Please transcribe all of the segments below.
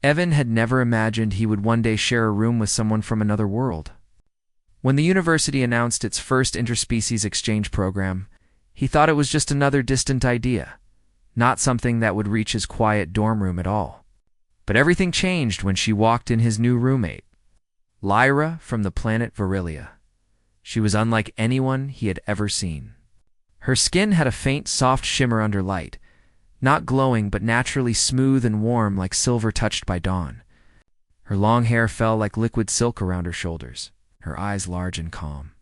Evan had never imagined he would one day share a room with someone from another world. When the university announced its first interspecies exchange program, he thought it was just another distant idea, not something that would reach his quiet dorm room at all. But everything changed when she walked in his new roommate, Lyra from the planet Virilia. She was unlike anyone he had ever seen. Her skin had a faint, soft shimmer under light, not glowing but naturally smooth and warm like silver touched by dawn. Her long hair fell like liquid silk around her shoulders, her eyes large and calm.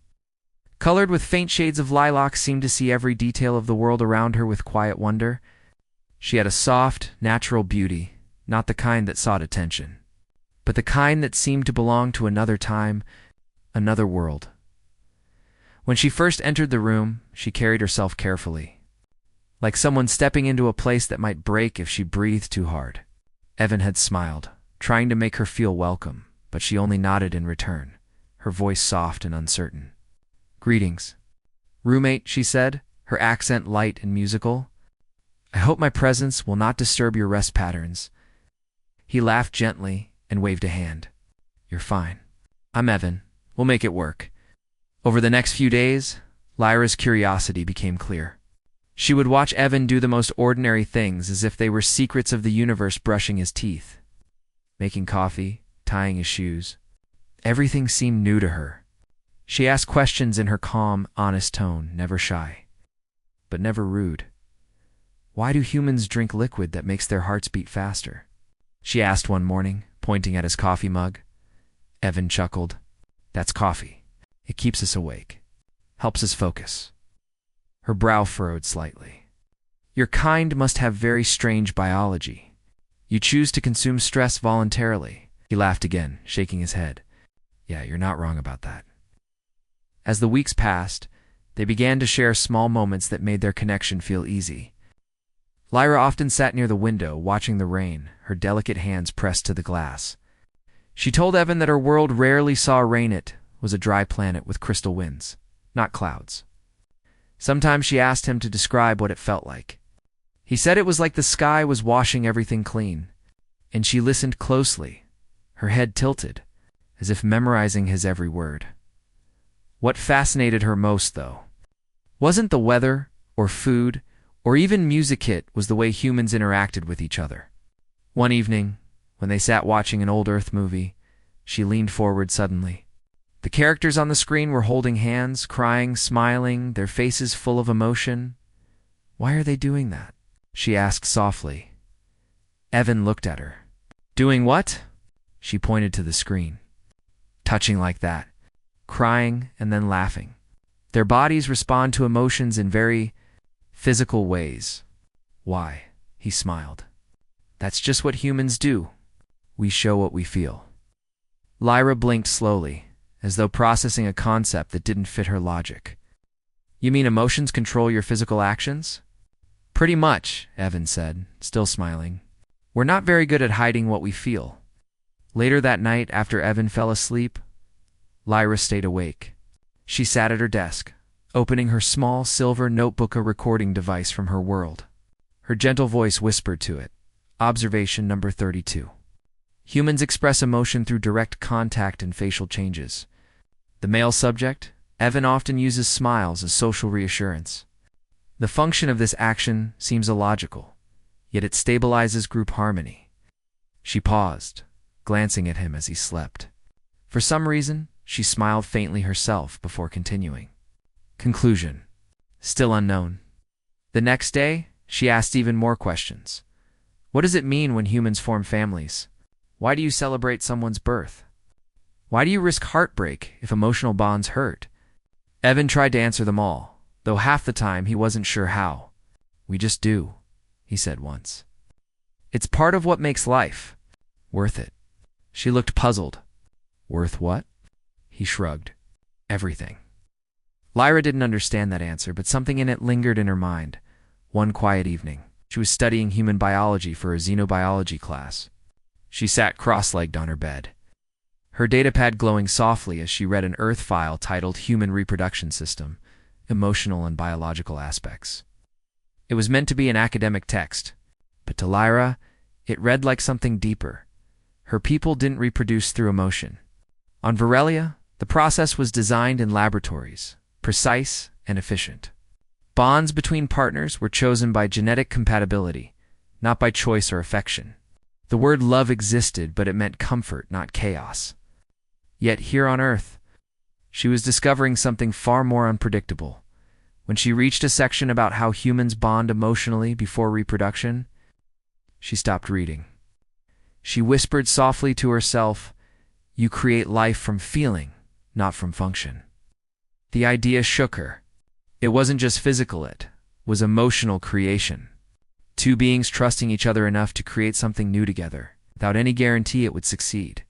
Colored with faint shades of lilac, seemed to see every detail of the world around her with quiet wonder. She had a soft, natural beauty, not the kind that sought attention, but the kind that seemed to belong to another time, another world. When she first entered the room, she carried herself carefully, like someone stepping into a place that might break if she breathed too hard. Evan had smiled, trying to make her feel welcome, but she only nodded in return, her voice soft and uncertain. "Greetings, roommate," she said, her accent light and musical. "I hope my presence will not disturb your rest patterns." He laughed gently and waved a hand. "You're fine. I'm Evan. We'll make it work." Over the next few days, Lyra's curiosity became clear. She would watch Evan do the most ordinary things as if they were secrets of the universe, brushing his teeth, making coffee, tying his shoes. Everything seemed new to her. She asked questions in her calm, honest tone, never shy, but never rude. "Why do humans drink liquid that makes their hearts beat faster?" she asked one morning, pointing at his coffee mug. Evan chuckled. "That's coffee. It keeps us awake, helps us focus." Her brow furrowed slightly. "Your kind must have very strange biology. You choose to consume stress voluntarily." He laughed again, shaking his head. "Yeah, you're not wrong about that." As the weeks passed, they began to share small moments that made their connection feel easy. Lyra often sat near the window, watching the rain, her delicate hands pressed to the glass. She told Evan that her world rarely saw rain. It was a dry planet with crystal winds, not clouds. Sometimes she asked him to describe what it felt like. He said it was like the sky was washing everything clean, and she listened closely, her head tilted, as if memorizing his every word. What fascinated her most, though, wasn't the weather or food or even music. It was the way humans interacted with each other. One evening, when they sat watching an old Earth movie, she leaned forward suddenly. The characters on the screen were holding hands, crying, smiling, their faces full of emotion. "Why are they doing that?" she asked softly. Evan looked at her. "Doing what?" She pointed to the screen. "Touching like that, crying and then laughing. Their bodies respond to emotions in very physical ways." "Why?" he smiled. "That's just what humans do. We show what we feel." Lyra blinked slowly, as though processing a concept that didn't fit her logic. "You mean emotions control your physical actions?" "Pretty much," Evan said, still smiling. "We're not very good at hiding what we feel." Later that night, after Evan fell asleep, Lyra stayed awake. She sat at her desk, opening her small silver notebook, a recording device from her world. Her gentle voice whispered to it, "Observation number 32. Humans express emotion through direct contact and facial changes. The male subject, Evan, often uses smiles as social reassurance. The function of this action seems illogical, yet it stabilizes group harmony." She paused, glancing at him as he slept. For some reason, she smiled faintly herself before continuing. Conclusion: still unknown. The next day, she asked even more questions. What does it mean when humans form families? Why do you celebrate someone's birth? Why do you risk heartbreak if emotional bonds hurt? Evan tried to answer them all, though half the time he wasn't sure how. "We just do," he said once. "It's part of what makes life worth it." She looked puzzled. "Worth what?" He shrugged. "Everything." Lyra didn't understand that answer, but something in it lingered in her mind. One quiet evening, she was studying human biology for a xenobiology class. She sat cross-legged on her bed, her datapad glowing softly as she read an Earth file titled Human Reproduction System, Emotional and Biological Aspects. It was meant to be an academic text, but to Lyra, it read like something deeper, Her people didn't reproduce through emotion. On Varelia, the process was designed in laboratories, precise and efficient. Bonds between partners were chosen by genetic compatibility, not by choice or affection. The word love existed, but it meant comfort, not chaos. Yet here on Earth, she was discovering something far more unpredictable. When she reached a section about how humans bond emotionally before reproduction, she stopped reading. She whispered softly to herself, "You create life from feeling, not from function." The idea shook her. It wasn't just physical, it was emotional creation. Two beings trusting each other enough to create something new together, without any guarantee it would succeed.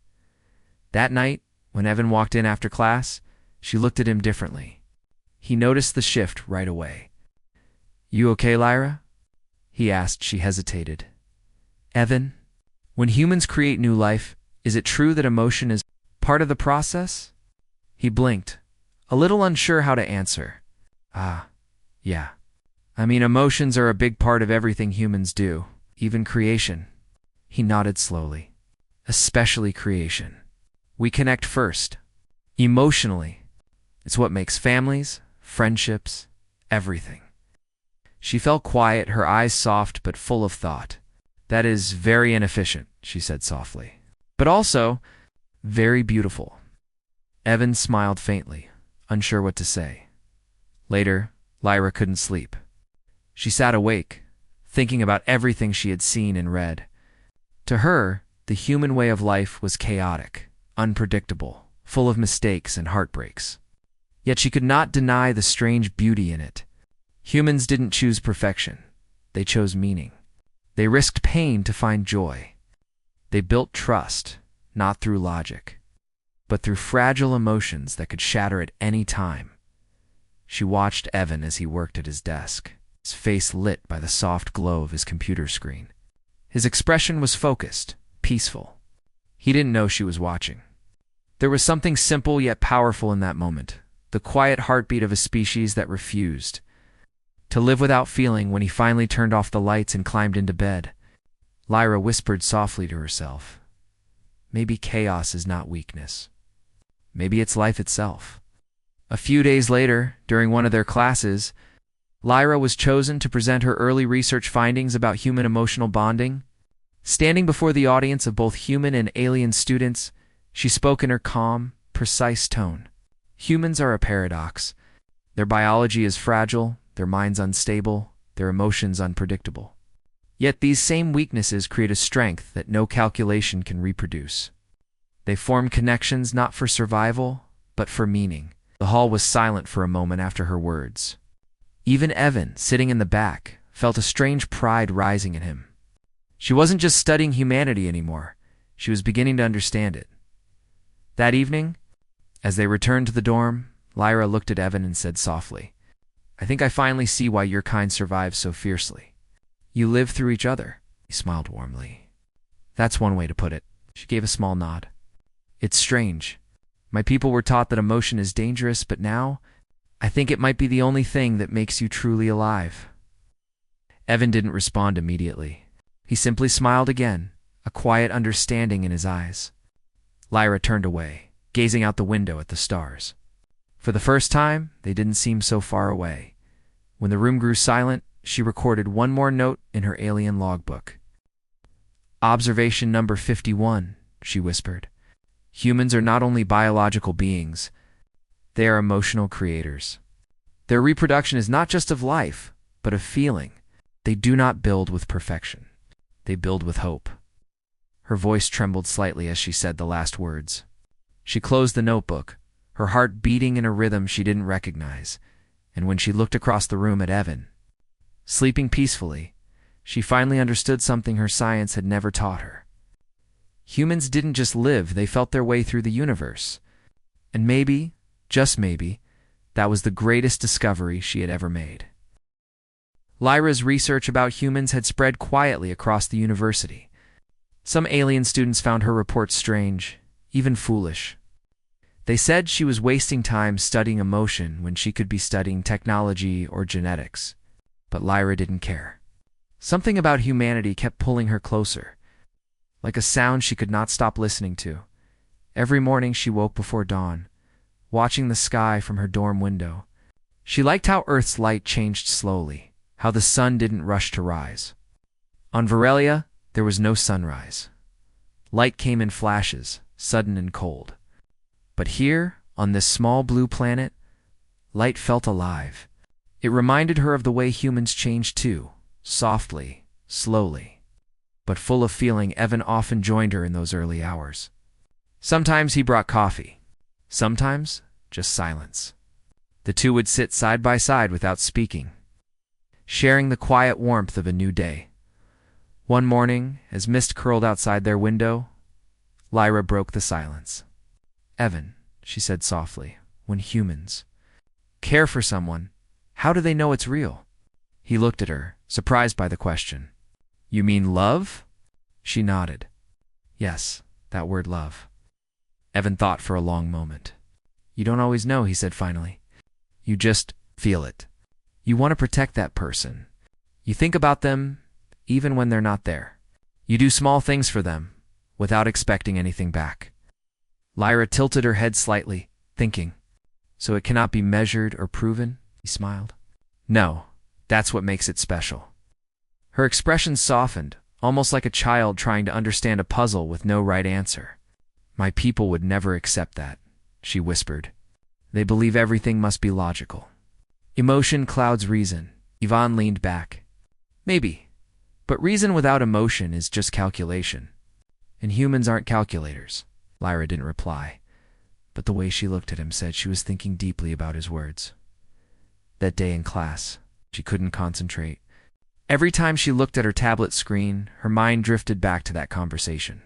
That night, when Evan walked in after class, she looked at him differently. He noticed the shift right away. "You okay, Lyra?" he asked. She hesitated. "Evan, when humans create new life, is it true that emotion is part of the process?" He blinked, a little unsure how to answer. Yeah. I mean, emotions are a big part of everything humans do, even creation." He nodded slowly. "Especially creation. We connect first, emotionally. It's what makes families, friendships, everything." She fell quiet, her eyes soft but full of thought. "That is very inefficient," she said softly, "but also very beautiful." Evan smiled faintly, unsure what to say. Later, Lyra couldn't sleep. She sat awake, thinking about everything she had seen and read. To her, the human way of life was chaotic, unpredictable, full of mistakes and heartbreaks. Yet she could not deny the strange beauty in it. Humans didn't choose perfection. They chose meaning. They risked pain to find joy. They built trust, not through logic, but through fragile emotions that could shatter at any time. She watched Evan as he worked at his desk, his face lit by the soft glow of his computer screen. His expression was focused, peaceful. He didn't know she was watching. There was something simple yet powerful in that moment, the quiet heartbeat of a species that refused to live without feeling. When he finally turned off the lights and climbed into bed, Lyra whispered softly to herself, "Maybe chaos is not weakness. Maybe it's life itself." A few days later, during one of their classes, Lyra was chosen to present her early research findings about human emotional bonding. Standing before the audience of both human and alien students, she spoke in her calm, precise tone. Humans are a paradox. Their biology is fragile, their minds unstable, their emotions unpredictable. Yet these same weaknesses create a strength that no calculation can reproduce. They form connections not for survival, but for meaning. The hall was silent for a moment after her words. Even Evan, sitting in the back, felt a strange pride rising in him. She wasn't just studying humanity anymore. She was beginning to understand it. That evening, as they returned to the dorm, Lyra looked at Evan and said softly, "I think I finally see why your kind survives so fiercely. You live through each other." He smiled warmly. "That's one way to put it." She gave a small nod. "It's strange. My people were taught that emotion is dangerous, but now, I think it might be the only thing that makes you truly alive." Evan didn't respond immediately. He simply smiled again, a quiet understanding in his eyes. Lyra turned away, gazing out the window at the stars. For the first time, they didn't seem so far away. When the room grew silent, she recorded one more note in her alien logbook. "Observation number 51, she whispered. "Humans are not only biological beings, they are emotional creators. Their reproduction is not just of life, but of feeling. They do not build with perfection. They build with hope." Her voice trembled slightly as she said the last words. She closed the notebook, her heart beating in a rhythm she didn't recognize, and when she looked across the room at Evan, sleeping peacefully, she finally understood something her science had never taught her. Humans didn't just live, they felt their way through the universe. And maybe, just maybe, that was the greatest discovery she had ever made. Lyra's research about humans had spread quietly across the university. Some alien students found her reports strange, even foolish. They said she was wasting time studying emotion when she could be studying technology or genetics. But Lyra didn't care. Something about humanity kept pulling her closer. like a sound she could not stop listening to. Every morning she woke before dawn, watching the sky from her dorm window. She liked how Earth's light changed slowly, how the sun didn't rush to rise. On Varelia, there was no sunrise. Light came in flashes, sudden and cold. But here, on this small blue planet, light felt alive. It reminded her of the way humans change too, softly, slowly. But full of feeling, Evan often joined her in those early hours. Sometimes he brought coffee. Sometimes, just silence. The two would sit side by side without speaking, sharing the quiet warmth of a new day. One morning, as mist curled outside their window, Lyra broke the silence. "Evan," she said softly, "when humans care for someone, how do they know it's real?" He looked at her, surprised by the question. "You mean love?" She nodded. "Yes, that word love." Evan thought for a long moment. "You don't always know," he said finally. "You just feel it. You want to protect that person. You think about them even when they're not there. You do small things for them without expecting anything back." Lyra tilted her head slightly, thinking. "So it cannot be measured or proven?" He smiled. "No, that's what makes it special." Her expression softened, almost like a child trying to understand a puzzle with no right answer. "My people would never accept that," she whispered. "They believe everything must be logical. Emotion clouds reason." Yvonne leaned back. "Maybe, but reason without emotion is just calculation. And humans aren't calculators." Lyra didn't reply, but the way she looked at him said she was thinking deeply about his words. That day in class, she couldn't concentrate. Every time she looked at her tablet screen, her mind drifted back to that conversation.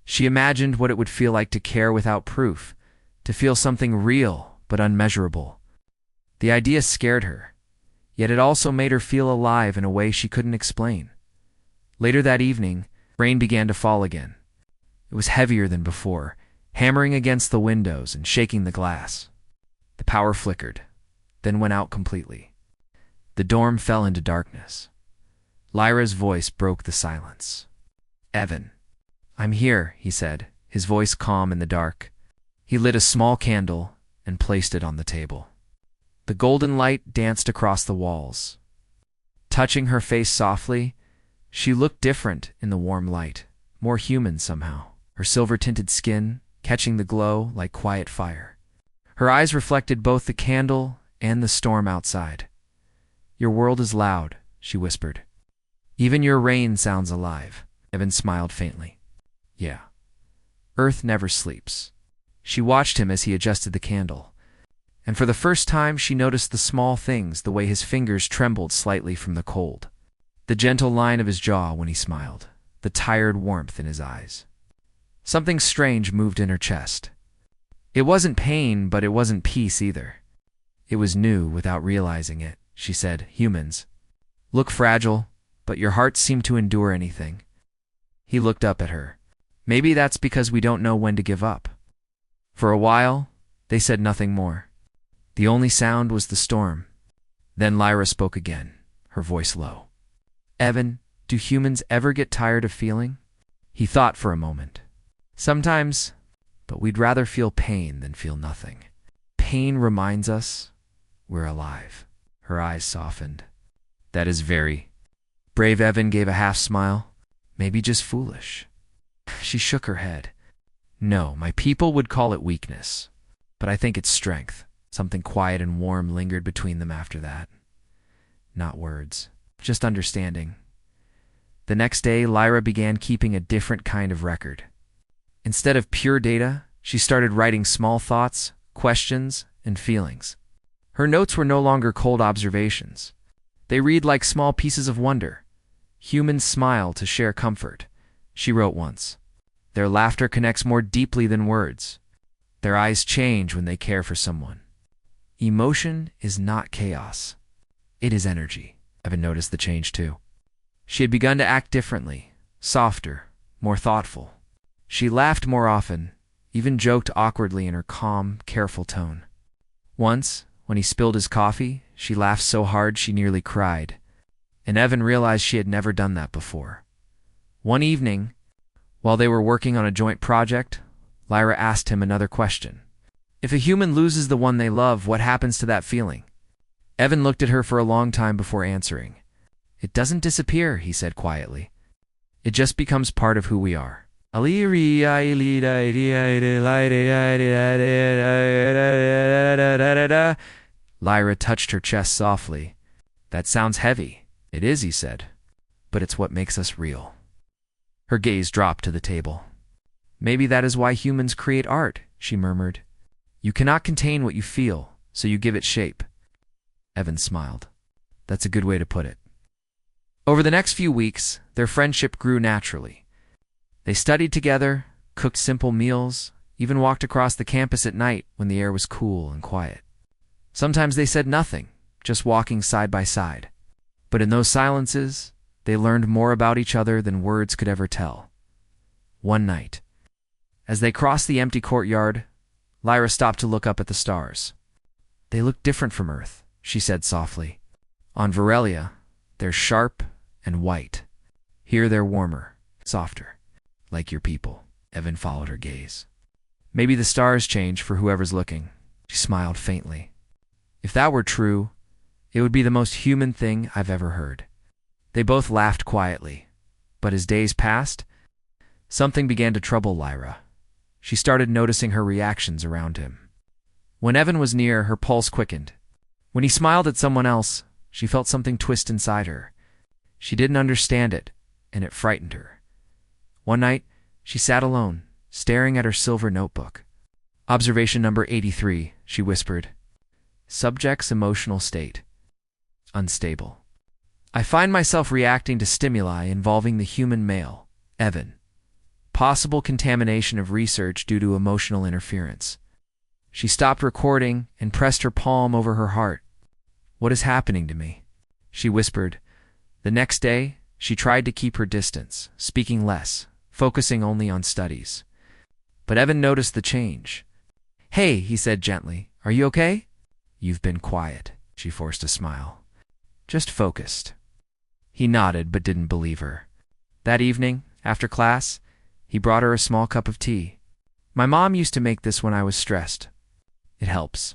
She imagined what it would feel like to care without proof, to feel something real but unmeasurable. The idea scared her, yet it also made her feel alive in a way she couldn't explain. Later that evening, rain began to fall again. It was heavier than before, hammering against the windows and shaking the glass. The power flickered, then went out completely. The dorm fell into darkness. Lyra's voice broke the silence. "Evan." "I'm here," he said, his voice calm in the dark. He lit a small candle and placed it on the table. The golden light danced across the walls. Touching her face softly, she looked different in the warm light, more human somehow, her silver-tinted skin catching the glow like quiet fire. Her eyes reflected both the candle and the storm outside. "Your world is loud," she whispered. "Even your rain sounds alive." Evan smiled faintly. "Yeah. Earth never sleeps." She watched him as he adjusted the candle, and for the first time she noticed the small things, the way his fingers trembled slightly from the cold, the gentle line of his jaw when he smiled, the tired warmth in his eyes. Something strange moved in her chest. It wasn't pain, but it wasn't peace either. It was new without realizing it. She said, "Humans look fragile, but your hearts seem to endure anything." He looked up at her. "Maybe that's because we don't know when to give up." For a while, they said nothing more. The only sound was the storm. Then Lyra spoke again, her voice low. "Evan, do humans ever get tired of feeling?" He thought for a moment. "Sometimes, but we'd rather feel pain than feel nothing. Pain reminds us we're alive." Her eyes softened. "That is very..." Brave Evan gave a half-smile. "Maybe just foolish." She shook her head. "No, my people would call it weakness. But I think it's strength." Something quiet and warm lingered between them after that. Not words, just understanding. The next day, Lyra began keeping a different kind of record. Instead of pure data, she started writing small thoughts, questions, and feelings. Her notes were no longer cold observations. They read like small pieces of wonder. "Humans smile to share comfort," she wrote once. "Their laughter connects more deeply than words. Their eyes change when they care for someone. Emotion is not chaos. It is energy." Evan noticed the change too. She had begun to act differently, softer, more thoughtful. She laughed more often, even joked awkwardly in her calm, careful tone. Once, when he spilled his coffee, she laughed so hard she nearly cried, and Evan realized she had never done that before. One evening, While they were working on a joint project, Lyra asked him another question. If a human loses the one they love, what happens to that feeling? Evan looked at her for a long time before answering. It doesn't disappear, he said quietly. It just becomes part of who we are. Lyra touched her chest softly. That sounds heavy. It is, he said. But it's what makes us real. Her gaze dropped to the table. Maybe that is why humans create art, she murmured. You cannot contain what you feel, so you give it shape. Evan smiled. That's a good way to put it. Over the next few weeks, their friendship grew naturally. They studied together, cooked simple meals, even walked across the campus at night when the air was cool and quiet. Sometimes they said nothing, just walking side by side. But in those silences, they learned more about each other than words could ever tell. One night, as they crossed the empty courtyard, Lyra stopped to look up at the stars. They look different from Earth, she said softly. On Varelia, they're sharp and white. Here they're warmer, softer, like your people. Evan followed her gaze. Maybe the stars change for whoever's looking. She smiled faintly. If that were true, it would be the most human thing I've ever heard. They both laughed quietly, but as days passed, something began to trouble Lyra. She started noticing her reactions around him. When Evan was near, her pulse quickened. When he smiled at someone else, she felt something twist inside her. She didn't understand it, and it frightened her. One night, she sat alone, staring at her silver notebook. Observation number 83, she whispered. Subject's emotional state. Unstable. I find myself reacting to stimuli involving the human male, Evan. Possible contamination of research due to emotional interference. She stopped recording and pressed her palm over her heart. What is happening to me? She whispered. The next day, she tried to keep her distance, speaking less, focusing only on studies. But Evan noticed the change. Hey, he said gently, are you okay? You've been quiet, she forced a smile. Just focused. He nodded but didn't believe her. That evening, after class, he brought her a small cup of tea. My mom used to make this when I was stressed. It helps.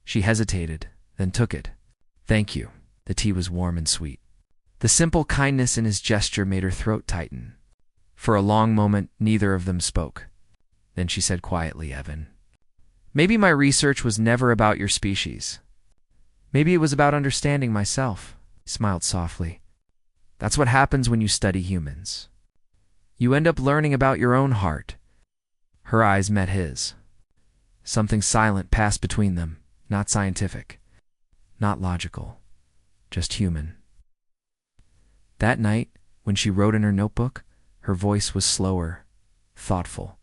She hesitated, then took it. Thank you. The tea was warm and sweet. The simple kindness in his gesture made her throat tighten. For a long moment, neither of them spoke. Then she said quietly, Evan, maybe my research was never about your species. Maybe it was about understanding myself. He smiled softly. That's what happens when you study humans. You end up learning about your own heart. Her eyes met his. Something silent passed between them, not scientific, not logical, just human. That night, when she wrote in her notebook, her voice was slower, thoughtful.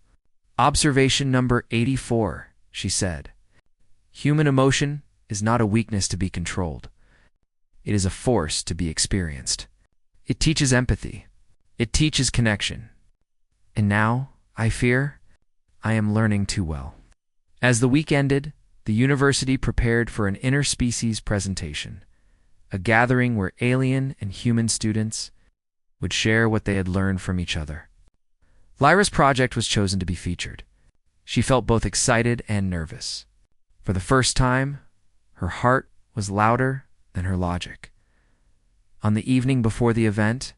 Observation number 84, she said. Human emotion is not a weakness to be controlled. It is a force to be experienced. It teaches empathy. It teaches connection. And now, I fear, I am learning too well. As the week ended, the university prepared for an interspecies presentation, a gathering where alien and human students would share what they had learned from each other. Lyra's project was chosen to be featured. She felt both excited and nervous. For the first time, her heart was louder than her logic. On the evening before the event,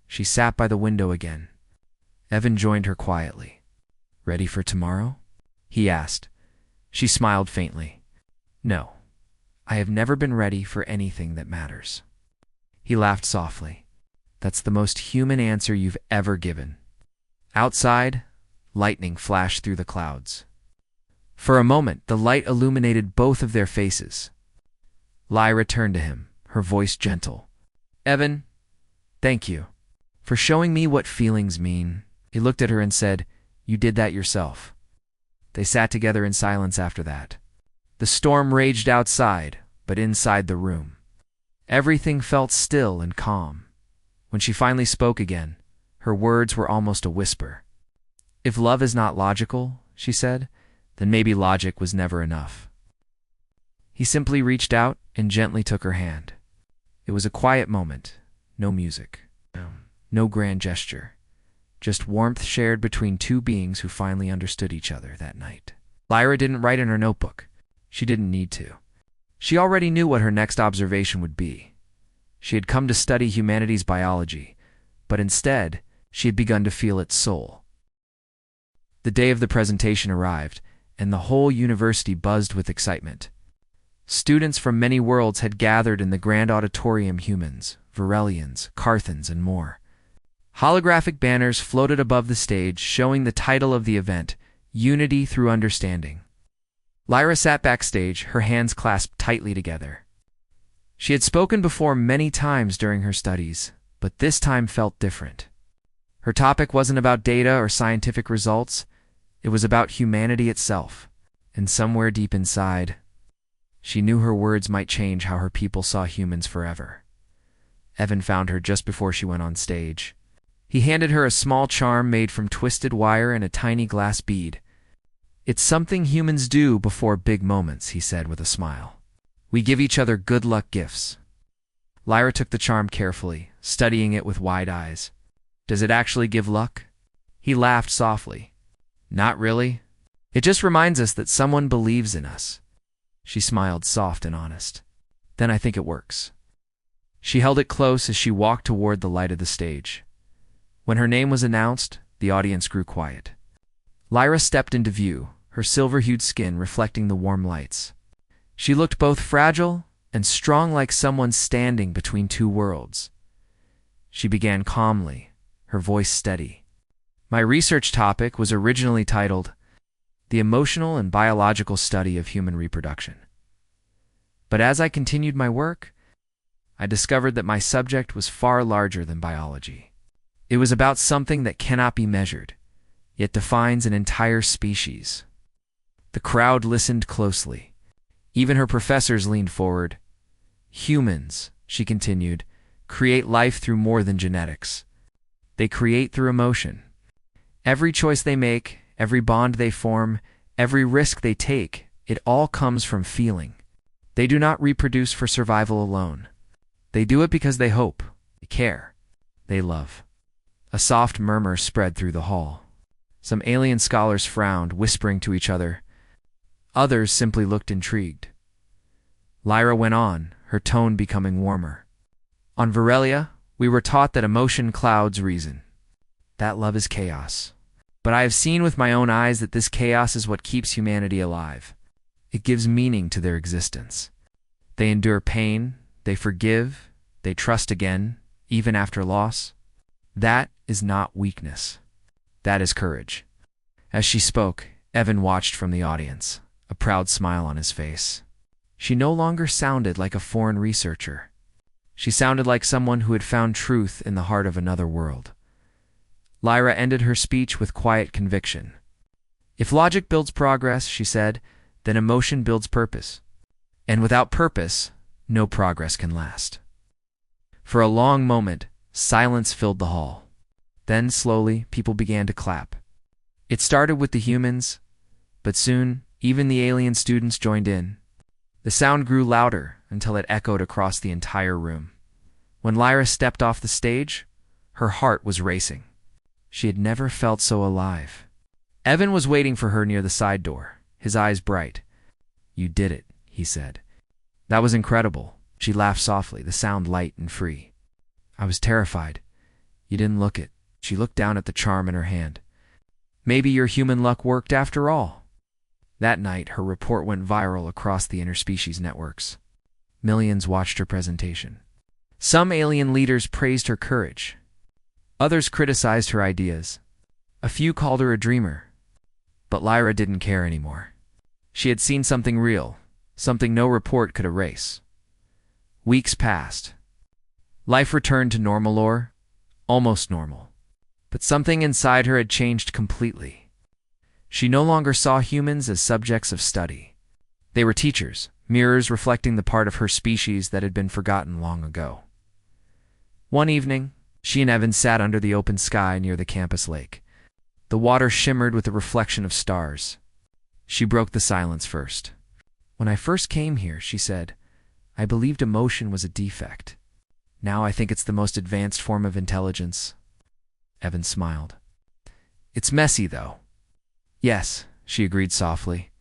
she sat by the window again. Evan joined her quietly. Ready for tomorrow? He asked. She smiled faintly. No, I have never been ready for anything that matters. He laughed softly. That's the most human answer you've ever given. Outside, lightning flashed through the clouds. For a moment, the light illuminated both of their faces. Lyra turned to him, her voice gentle. Evan, thank you for showing me what feelings mean. He looked at her and said, You did that yourself. They sat together in silence after that. The storm raged outside, but inside the room, everything felt still and calm. When she finally spoke again, her words were almost a whisper. If love is not logical, she said, then maybe logic was never enough. He simply reached out and gently took her hand. It was a quiet moment, no music, no grand gesture, just warmth shared between two beings who finally understood each other that night. Lyra didn't write in her notebook. She didn't need to. She already knew what her next observation would be. She had come to study humanity's biology, but instead, she had begun to feel its soul. The day of the presentation arrived, and the whole university buzzed with excitement. Students from many worlds had gathered in the grand auditorium. Humans, Varelians, Carthans, and more. Holographic banners floated above the stage, showing the title of the event, Unity Through Understanding. Lyra sat backstage, her hands clasped tightly together. She had spoken before many times during her studies, but this time felt different. Her topic wasn't about data or scientific results. It was about humanity itself, and somewhere deep inside, she knew her words might change how her people saw humans forever. Evan found her just before she went on stage. He handed her a small charm made from twisted wire and a tiny glass bead. "It's something humans do before big moments," he said with a smile. "We give each other good luck gifts." Lyra took the charm carefully, studying it with wide eyes. "Does it actually give luck?" He laughed softly. "Not really. It just reminds us that someone believes in us." She smiled, soft and honest. "Then I think it works." She held it close as she walked toward the light of the stage. When her name was announced, the audience grew quiet. Lyra stepped into view, her silver-hued skin reflecting the warm lights. She looked both fragile and strong, like someone standing between two worlds. She began calmly, her voice steady. "My research topic was originally titled, The Emotional and Biological Study of Human Reproduction. But as I continued my work, I discovered that my subject was far larger than biology. It was about something that cannot be measured, yet defines an entire species." The crowd listened closely. Even her professors leaned forward. "Humans," she continued, "create life through more than genetics. They create through emotion. Every choice they make, every bond they form, every risk they take, it all comes from feeling. They do not reproduce for survival alone. They do it because they hope, they care, they love." A soft murmur spread through the hall. Some alien scholars frowned, whispering to each other. Others simply looked intrigued. Lyra went on, her tone becoming warmer. "On Varelia, we were taught that emotion clouds reason. That love is chaos. But I have seen with my own eyes that this chaos is what keeps humanity alive. It gives meaning to their existence. They endure pain, they forgive, they trust again, even after loss. That is not weakness. That is courage." As she spoke, Evan watched from the audience, a proud smile on his face. She no longer sounded like a foreign researcher. She sounded like someone who had found truth in the heart of another world. Lyra ended her speech with quiet conviction. "If logic builds progress," she said, "then emotion builds purpose. And without purpose, no progress can last." For a long moment, silence filled the hall. Then, slowly, people began to clap. It started with the humans, but soon, even the alien students joined in. The sound grew louder until it echoed across the entire room. When Lyra stepped off the stage, her heart was racing. She had never felt so alive. Evan was waiting for her near the side door, his eyes bright. "You did it," he said. "That was incredible." She laughed softly, the sound light and free. "I was terrified. You didn't look it." She looked down at the charm in her hand. "Maybe your human luck worked after all." That night, her report went viral across the interspecies networks. Millions watched her presentation. Some alien leaders praised her courage. Others criticized her ideas. A few called her a dreamer. But Lyra didn't care anymore. She had seen something real, something no report could erase. Weeks passed. Life returned to normal, or almost normal. But something inside her had changed completely. She no longer saw humans as subjects of study. They were teachers, mirrors reflecting the part of her species that had been forgotten long ago. One evening, she and Evan sat under the open sky near the campus lake. The water shimmered with the reflection of stars. She broke the silence first. "When I first came here," she said, "I believed emotion was a defect. Now I think it's the most advanced form of intelligence." Evan smiled. It's messy, though. Yes, she agreed softly,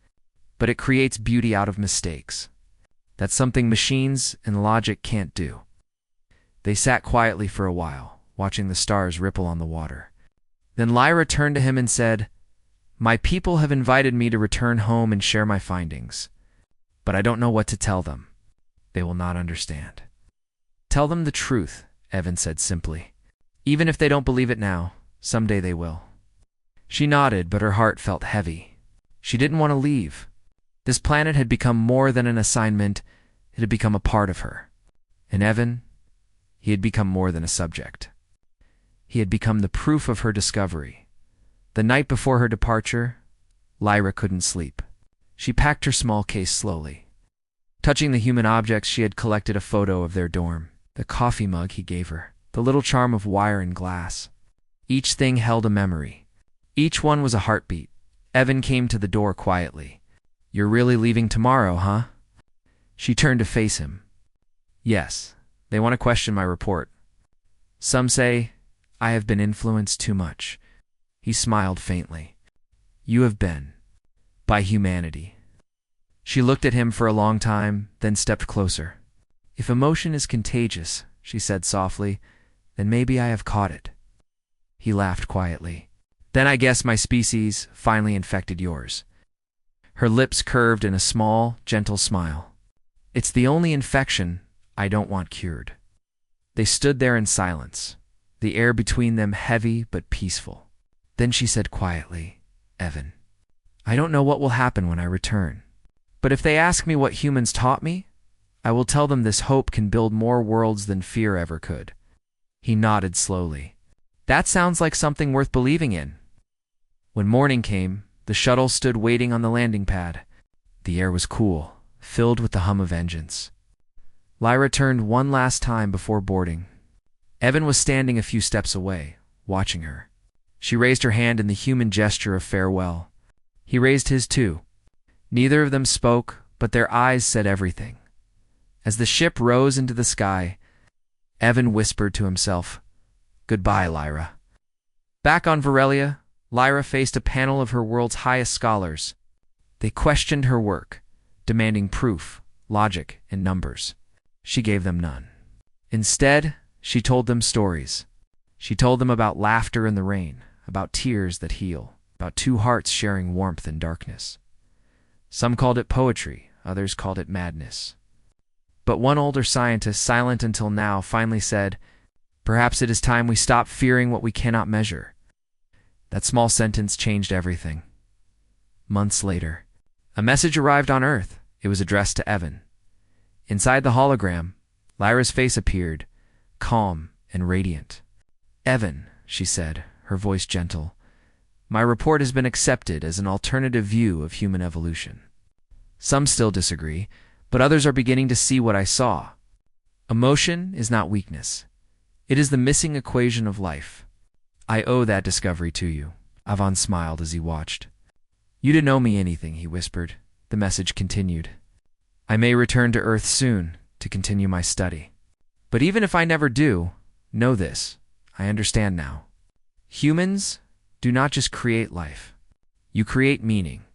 but it creates beauty out of mistakes. That's something machines and logic can't do. They sat quietly for a while, watching the stars ripple on the water. Then Lyra turned to him and said, "My people have invited me to return home and share my findings, but I don't know what to tell them. They will not understand." "Tell them the truth," Evan said simply. "Even if they don't believe it now, someday they will." She nodded, but her heart felt heavy. She didn't want to leave. This planet had become more than an assignment. It had become a part of her. And Evan, he had become more than a subject. He had become the proof of her discovery. The night before her departure, Lyra couldn't sleep. She packed her small case slowly. Touching the human objects, she had collected a photo of their dorm, the coffee mug he gave her, the little charm of wire and glass. Each thing held a memory. Each one was a heartbeat. Evan came to the door quietly. "You're really leaving tomorrow, huh?" She turned to face him. "Yes, they want to question my report. Some say I have been influenced too much." He smiled faintly. "You have been. By humanity." She looked at him for a long time, then stepped closer. "If emotion is contagious," she said softly, "then maybe I have caught it." He laughed quietly. "Then I guess my species finally infected yours." Her lips curved in a small, gentle smile. "It's the only infection I don't want cured." They stood there in silence, the air between them heavy but peaceful. Then she said quietly, "Evan, I don't know what will happen when I return. But if they ask me what humans taught me, I will tell them this hope can build more worlds than fear ever could." He nodded slowly. "That sounds like something worth believing in." When morning came, the shuttle stood waiting on the landing pad. The air was cool, filled with the hum of engines. Lyra turned one last time before boarding. Evan was standing a few steps away, watching her. She raised her hand in the human gesture of farewell. He raised his too. Neither of them spoke, but their eyes said everything. As the ship rose into the sky, Evan whispered to himself, "Goodbye, Lyra." Back on Varelia, Lyra faced a panel of her world's highest scholars. They questioned her work, demanding proof, logic, and numbers. She gave them none. Instead, she told them stories. She told them about laughter in the rain, about tears that heal, about two hearts sharing warmth in darkness. Some called it poetry, others called it madness. But one older scientist, silent until now, finally said, "Perhaps it is time we stop fearing what we cannot measure." That small sentence changed everything. Months later, a message arrived on Earth. It was addressed to Evan. Inside the hologram, Lyra's face appeared, calm and radiant. "Evan," she said, her voice gentle, "my report has been accepted as an alternative view of human evolution. Some still disagree, but others are beginning to see what I saw. Emotion is not weakness. It is the missing equation of life. I owe that discovery to you." Avan smiled as he watched. "You didn't owe me anything," he whispered. The message continued. "I may return to Earth soon to continue my study. But even if I never do, know this, I understand now. Humans do not just create life. You create meaning.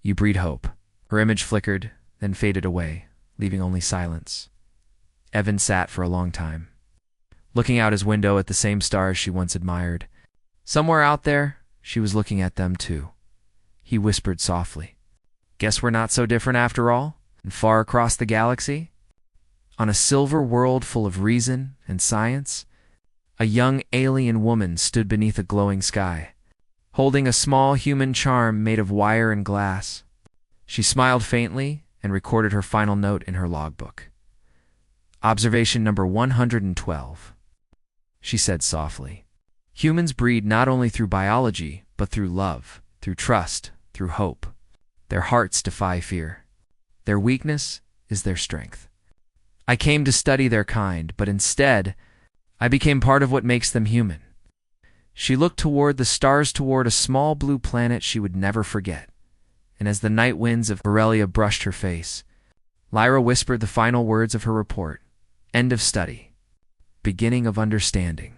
You breed hope." Her image flickered, then faded away, leaving only silence. Evan sat for a long time, looking out his window at the same stars she once admired. Somewhere out there, she was looking at them too. He whispered softly, "Guess we're not so different after all, and far across the galaxy?" On a silver world full of reason and science, a young alien woman stood beneath a glowing sky, holding a small human charm made of wire and glass. She smiled faintly and recorded her final note in her logbook. "Observation number 112. She said softly, "Humans breed not only through biology, but through love, through trust, through hope. Their hearts defy fear. Their weakness is their strength. I came to study their kind, but instead, I became part of what makes them human." She looked toward the stars, toward a small blue planet she would never forget. And as the night winds of Varelia brushed her face, Lyra whispered the final words of her report. End of study. Beginning of understanding.